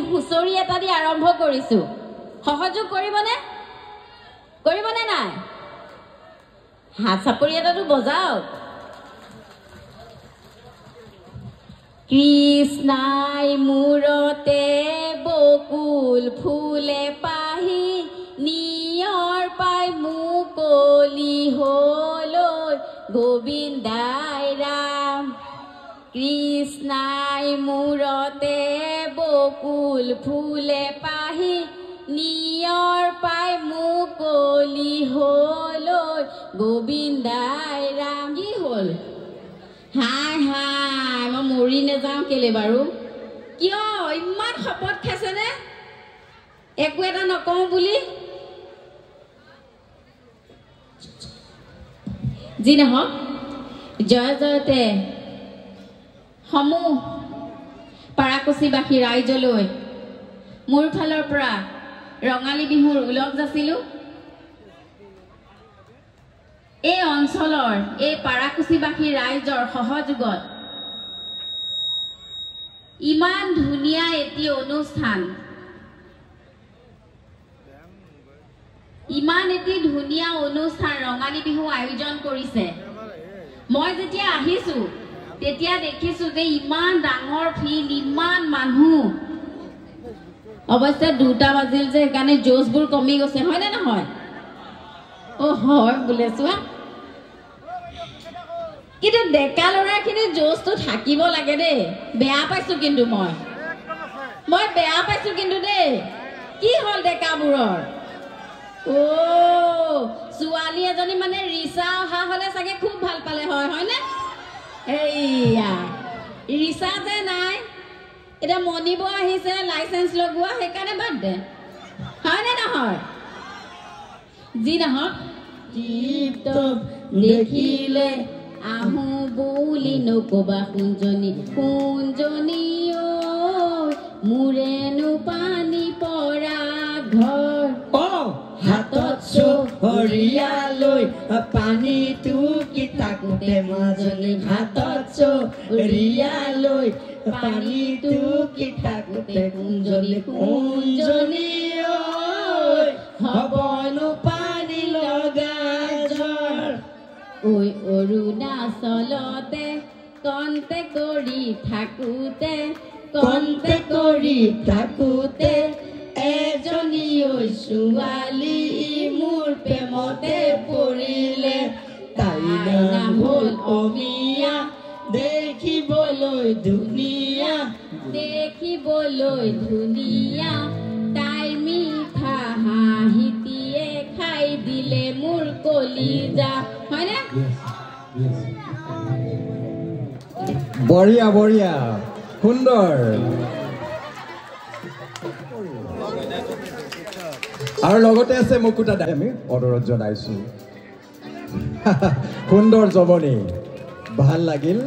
হুঁচৰি এটা দি আৰম্ভ কৰিছো সহযোগ কৰিবনে নাই হাত চাপৰি এটাটো বজাওক কৃষ্ণাই মূৰতে বকুল ফুলে পাহি নিয়ৰ পাই মুকলি হলৈ গোবিন্দাই ৰাম কৃষ্ণাই মূৰতে বকুল ফুলে পাহি নিয়ৰ পাই মুকলি হলৈ গোবিন্দাই ৰাম কি হ'ল হাই হাই মই মৰি নাযাওঁ কেলে বাৰু কিয় ইমান শপত খাইছেনে একো এটা নকওঁ বুলি যি নহওক জয় জয়তে সমূহ পাৰাকুচিবাসী ৰাইজলৈ মোৰ ফালৰ পৰা ৰঙালী বিহুৰ উলগ যাচিলোঁ এই অঞ্চলৰ এই পাৰাকুচিবাসী ৰাইজৰ সহযোগত ইমান ধুনীয়া এটি অনুষ্ঠান ৰঙালী বিহু আয়োজন কৰিছে মই যেতিয়া আহিছো তেতিয়া দেখিছো যে ইমান ডাঙৰ ফিল্ড ইমান মানুহ অৱশ্যে 2টা বাজিল যে সেইকাৰণে জোছবোৰ কমি গৈছে হয় নে নহয় ও হয় বোলে চোৱা কিন্তু ডেকা ল'ৰাখিনি জোছটো থাকিব লাগে দেই বেয়া পাইছো কিন্তু মই বেয়া পাইছো কিন্তু দেই কি হ'ল ডেকাবোৰৰ ও ছোৱালী এজনী মানে ৰিচা অহা হলে চাগে খুব ভাল পালে হয়নে এইয়া ৰিচা যে নাই এটা মনিব আহিছে লাইসেন্স লগোৱা সেইকাৰণে বাদ দে হয়নে নহয় যি নহওক দেখিলে আহো বুলি নকবা কুঞ্জনী মোৰেনো পানী পৰা ঘৰ হাতত চহৰীয়া লৈ পানী টুকি থাকোঁতে মাজনী হাতত চহৰীয়া লৈ পানী টুকি থাকোঁতে কুঞ্জনী হবনো পানী লগা জ্বৰ ঐ অৰুণাচলতে কন্তে কৰি থাকোঁতে এজনী ছোৱালী মোৰ প্ৰেমতে পৰিলে তাই নাম হ'ল অমিয়া দেখিবলৈ ধুনীয়া তাই মিঠা হাঁহিটিয়ে খাই দিলে মোৰ কলিজা হয়নে বঢ়িয়া বঢ়িয়া সুন্দৰ আৰু লগতে আছে মুকুতা দাই আমি অনুৰোধ জনাইছো সুন্দৰ জমনি ভাল লাগিল